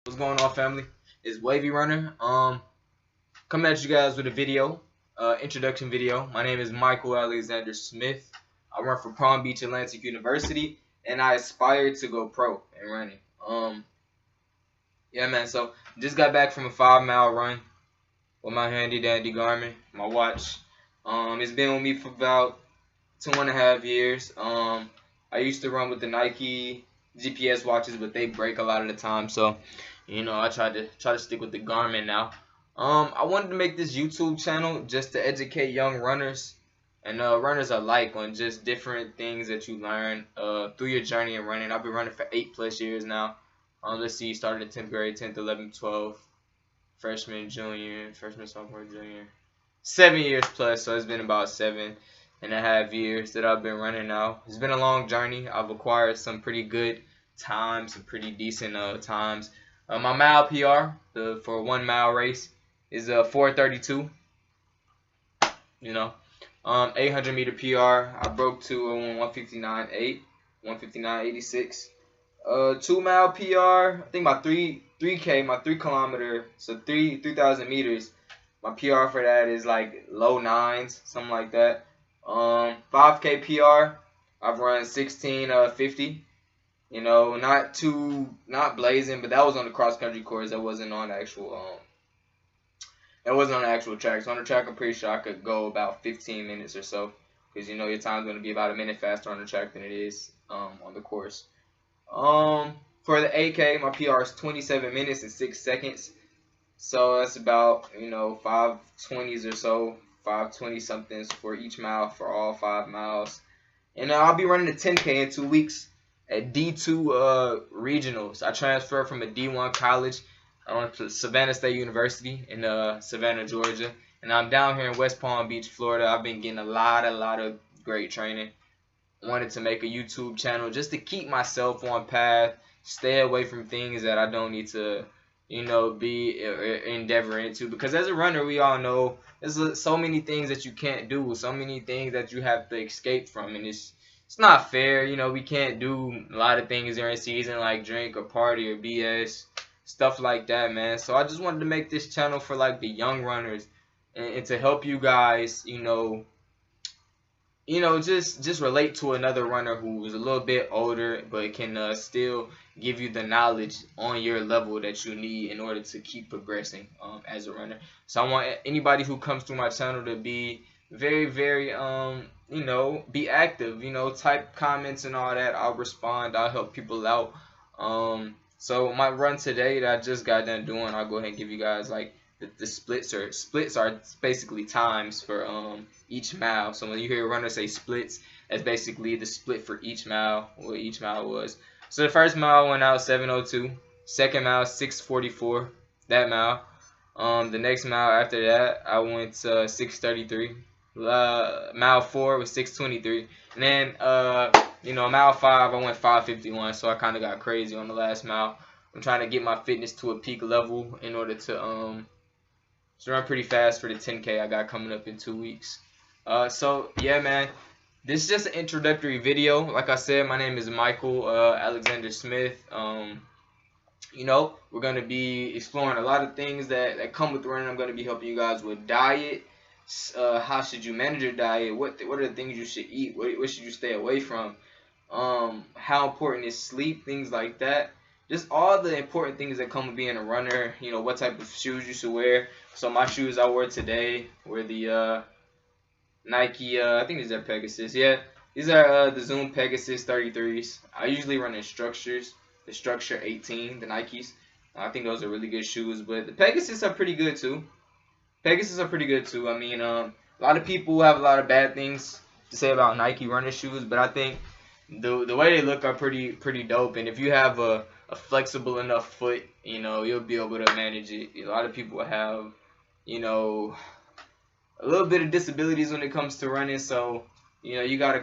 What's going on, family? It's WavyRunner. Coming at you guys with a video, introduction video. My name is Michael Alexander Smith. I run for Palm Beach Atlantic University, and I aspire to go pro in running. Yeah, man. So just got back from a 5-mile run with my handy dandy Garmin, my watch. It's been with me for about 2.5 years. I used to run with the Nike GPS watches, but they break a lot of the time. So, I try to stick with the Garmin now. I wanted to make this YouTube channel just to educate young runners and runners alike on just different things that you learn through your journey in running. I've been running for 8+ years now. Let's see, started in 10th grade, 10th, 11th, 12th, freshman, sophomore, junior. 7 years plus, so it's been about 7.5 years that I've been running now. It's been a long journey. I've acquired some pretty good times, some pretty decent times. My mile PR for a 1-mile race is 4:32. 800 meter PR I broke to 1:59.8, 1:59.86. 2-mile PR, I think my 3K, my 3 kilometer, so 3,000 meters. My PR for that is like low 9s, something like that. 5K PR, I've run 16:50. Not blazing, but that was on the cross country course. That wasn't on the actual track. So on the track, I'm pretty sure I could go about 15 minutes or so, because your time's gonna be about a minute faster on the track than it is on the course. For the 8K, my PR is 27 minutes and 6 seconds. So that's about 5:20s or so, 5:20 somethings for each mile for all 5 miles. And I'll be running a 10K in 2 weeks at D2 regionals. I transferred from a D1 college. I went to Savannah State University in Savannah, Georgia, and I'm down here in West Palm Beach, Florida. I've been getting a lot of great training. Wanted to make a YouTube channel just to keep myself on path, stay away from things that I don't need to be endeavor into, because as a runner, we all know there's so many things that you can't do, so many things that you have to escape from, and it's not fair. We can't do a lot of things during season, like drink or party or BS, stuff like that, man. So I just wanted to make this channel for like the young runners, and to help you guys, just relate to another runner who is a little bit older, but can still give you the knowledge on your level that you need in order to keep progressing as a runner. So I want anybody who comes through my channel to be very, very, be active, type comments and all that. I'll respond. I'll help people out. So my run today that I just got done doing, I'll go ahead and give you guys like the splits are basically times for each mile. So when you hear a runner say splits, that's basically the split for each mile, what each mile was. So the first mile went out 7:02, second mile 6:44, that mile. The next mile after that I went 6:33. Mile 4 was 6:23, and then mile 5 I went 5:51. So I kind of got crazy on the last mile. I'm trying to get my fitness to a peak level in order to run pretty fast for the 10K I got coming up in 2 weeks. So yeah, man, this is just an introductory video. Like I said, my name is Michael Alexander Smith. We're gonna be exploring a lot of things that come with running. I'm gonna be helping you guys with diet. How should you manage your diet? What are the things you should eat? What should you stay away from? How important is sleep? Things like that. Just all the important things that come with being a runner. What type of shoes you should wear. So my shoes I wore today were the Nike, I think these are Pegasus. Yeah, these are the Zoom Pegasus 33s. I usually run in Structures, the Structure 18, the Nikes. I think those are really good shoes, but the Pegasus are pretty good too. I mean, a lot of people have a lot of bad things to say about Nike runner shoes, but I think the way they look are pretty dope. And if you have a flexible enough foot, you'll be able to manage it. A lot of people have, a little bit of disabilities when it comes to running, so you gotta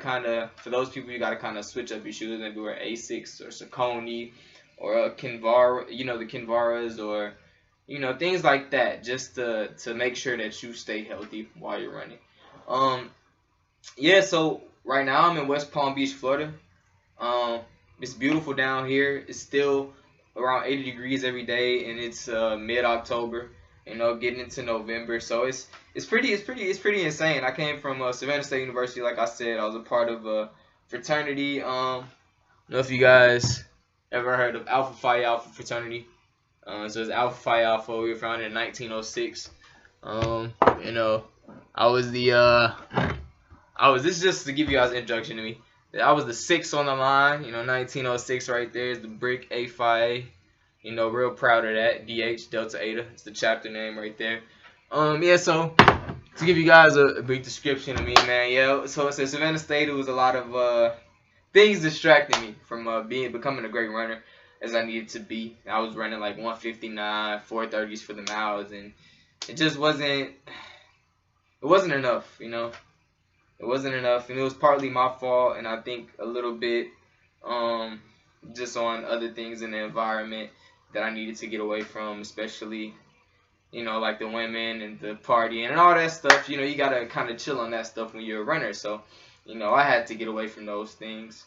for those people, you gotta kind of switch up your shoes, maybe wear Asics or Saucony or Kinvara, the Kinvaras, or things like that, just to make sure that you stay healthy while you're running. Yeah, so right now I'm in West Palm Beach, Florida. It's beautiful down here. It's still around 80 degrees every day, and it's mid-October. You know, getting into November, so it's pretty insane. I came from Savannah State University, like I said. I was a part of a fraternity. I don't know if you guys ever heard of Alpha Phi Alpha fraternity. So it's Alpha Phi Alpha. We were founded in 1906. You know, I was this is just to give you guys an introduction to me. I was the 6th on the line. You know, 1906 right there is the brick A Phi A. You know, real proud of that. DH Delta Eta. It's the chapter name right there. Yeah. So to give you guys a brief description of me, man. Yeah. So it's at Savannah State. It was a lot of things distracting me from becoming a great runner as I needed to be. I was running like 159, 430s for the miles, and it just wasn't enough, you know. It wasn't enough, and it was partly my fault, and I think a little bit just on other things in the environment that I needed to get away from, especially, you know, like the women and the partying and all that stuff. You know, you gotta kind of chill on that stuff when you're a runner. So, you know, I had to get away from those things.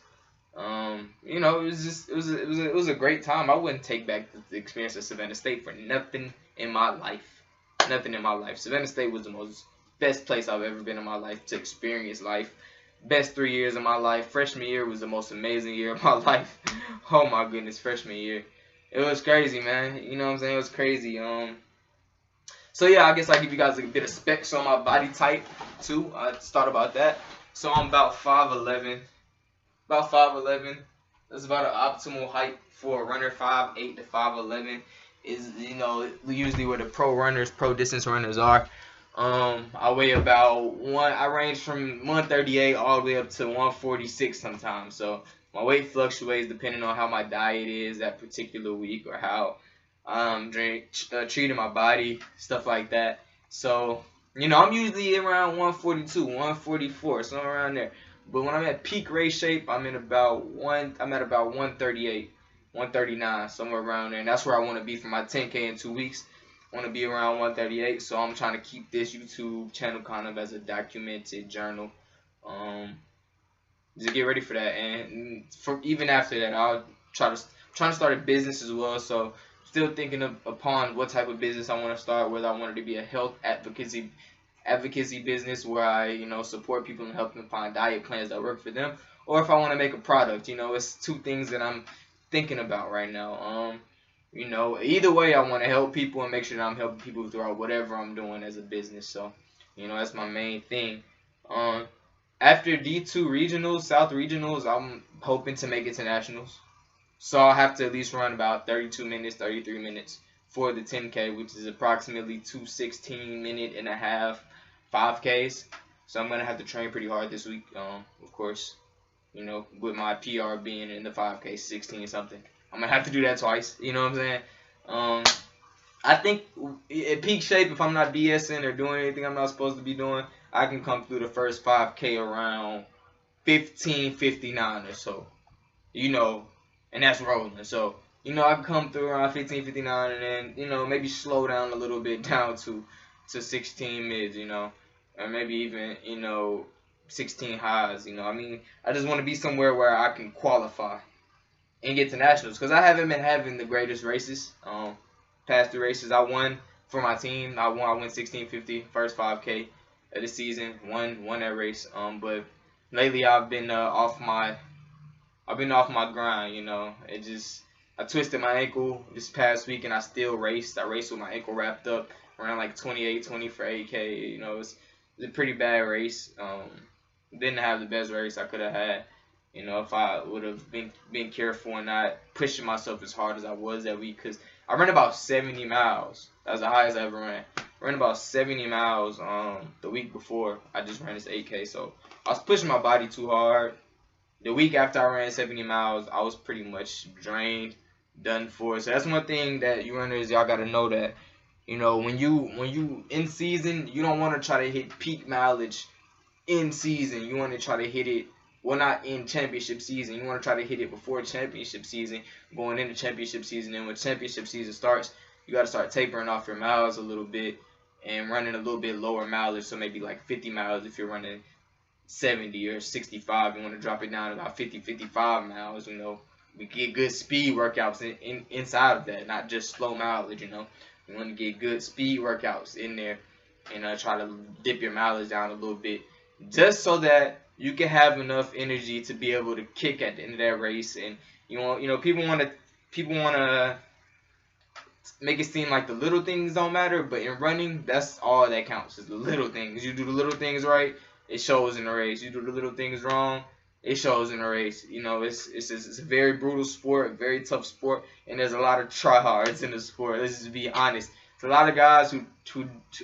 You know, it was a great time. I wouldn't take back the experience of Savannah State for nothing in my life. Nothing in my life. Savannah State was the best place I've ever been in my life to experience life. Best 3 years of my life. Freshman year was the most amazing year of my life. Oh my goodness, freshman year. It was crazy, man. You know what I'm saying? It was crazy. So yeah, I guess I'll give you guys a bit of specs on my body type too. I thought about that. So I'm about 5'11". About 5'11". That's about an optimal height for a runner. 5'8" to 5'11" is, you know, usually where the pro distance runners are. I weigh about I range from 138 all the way up to 146 sometimes. So my weight fluctuates depending on how my diet is that particular week or how I'm treating my body, stuff like that. So, you know, I'm usually around 142, 144, somewhere around there. But when I'm at peak race shape, I'm at about 138, 139, somewhere around there. And that's where I want to be for my 10K in 2 weeks. I want to be around 138, so I'm trying to keep this YouTube channel kind of as a documented journal. Just get ready for that, and for even after that, I'll trying to start a business as well. So still thinking upon what type of business I want to start. Whether I want it to be a health advocacy business where I, you know, support people and help them find diet plans that work for them, or if I want to make a product. You know, it's two things that I'm thinking about right now. You know, either way, I want to help people and make sure that I'm helping people throughout whatever I'm doing as a business. So, you know, that's my main thing. After D2 regionals, South regionals, I'm hoping to make it to nationals. So I'll have to at least run about 32 minutes, 33 minutes for the 10K, which is approximately 2:16.5 minute 5Ks. So I'm going to have to train pretty hard this week, of course, you know, with my PR being in the 5K 16 something. I'm going to have to do that twice, you know what I'm saying? I think at peak shape, if I'm not BSing or doing anything I'm not supposed to be doing, I can come through the first 5K around 15:59 or so, you know, and that's rolling. So, you know, I can come through around 15:59 and then, you know, maybe slow down a little bit down to 16 mids, you know, or maybe even, you know, 16 highs, you know. I mean, I just want to be somewhere where I can qualify and get to nationals, because I haven't been having the greatest races. Past 3 races I won for my team. I won 16:50 first 5K of the season. Won that race. But lately I've been off my grind. You know, I twisted my ankle this past week and I still raced. I raced with my ankle wrapped up around like 28:20 for 8K. You know, it was a pretty bad race. Didn't have the best race I could have had. You know, if I would have been careful and not pushing myself as hard as I was that week, because I ran about 70 miles. That was the highest I ever ran. I ran about 70 miles the week before I just ran this 8K. So I was pushing my body too hard. The week after I ran 70 miles, I was pretty much drained, done for. So that's one thing that you runners, y'all got to know, that, you know, when you in season, you don't want to try to hit peak mileage in season. You want to try to hit it, well, not in championship season. You want to try to hit it before championship season, going into championship season. And when championship season starts, you got to start tapering off your miles a little bit and running a little bit lower mileage. So maybe like 50 miles if you're running 70 or 65. You want to drop it down to about 50, 55 miles, you know, we get good speed workouts inside of that, not just slow mileage. You know, we want to get good speed workouts in there, and try to dip your mileage down a little bit, just so that you can have enough energy to be able to kick at the end of that race. And people want to make it seem like the little things don't matter, but in running, that's all that counts, is the little things. You do the little things right, it shows in the race. You do the little things wrong, it shows in the race. You know, it's a very brutal sport, a very tough sport, and there's a lot of tryhards in the sport. Let's just be honest. It's a lot of guys who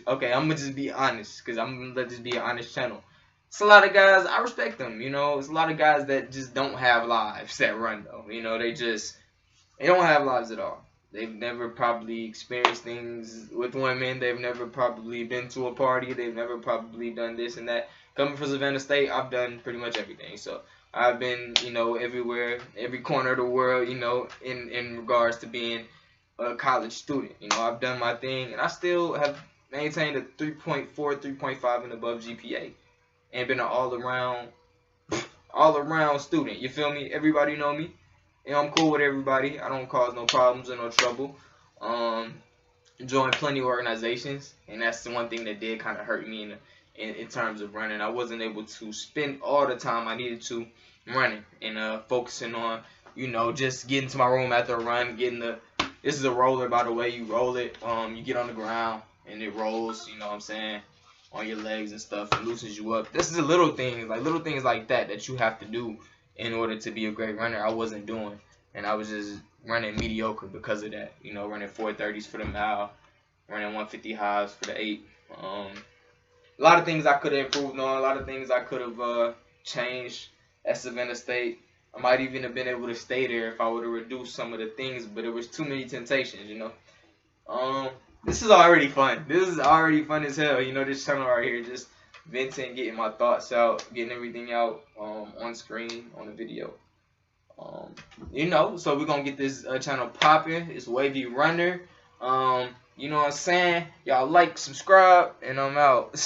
okay, I'm gonna just be honest, because I'm gonna let this be an honest channel. It's a lot of guys, I respect them, you know. It's a lot of guys that just don't have lives that run, though. You know, they don't have lives at all. They've never probably experienced things with women. They've never probably been to a party. They've never probably done this and that. Coming from Savannah State, I've done pretty much everything. So I've been, everywhere, every corner of the world, in regards to being a college student. You know, I've done my thing, and I still have maintained a 3.4, 3.5 and above GPA, and been an all-around student. You feel me? Everybody know me. I'm cool with everybody. I don't cause no problems or no trouble. Joined plenty of organizations, and that's the one thing that did kind of hurt me in terms of running. I wasn't able to spend all the time I needed to running and focusing on, just getting to my room after a run, this is a roller, by the way. You roll it, you get on the ground, and it rolls, you know what I'm saying, on your legs and stuff, and loosens you up. This is the little things like that you have to do in order to be a great runner. I wasn't doing, and I was just running mediocre because of that. Running 4:30s for the mile, running 150 highs for the 8. A lot of things I could have improved on, a lot of things I could have changed at Savannah State. I might even have been able to stay there if I would have reduced some of the things, but it was too many temptations, This is already fun. This is already fun as hell, this channel right here, just venting, getting my thoughts out, getting everything out on screen, on the video. So we're going to get this channel popping. It's WavyRunner. You know what I'm saying? Y'all like, subscribe, and I'm out.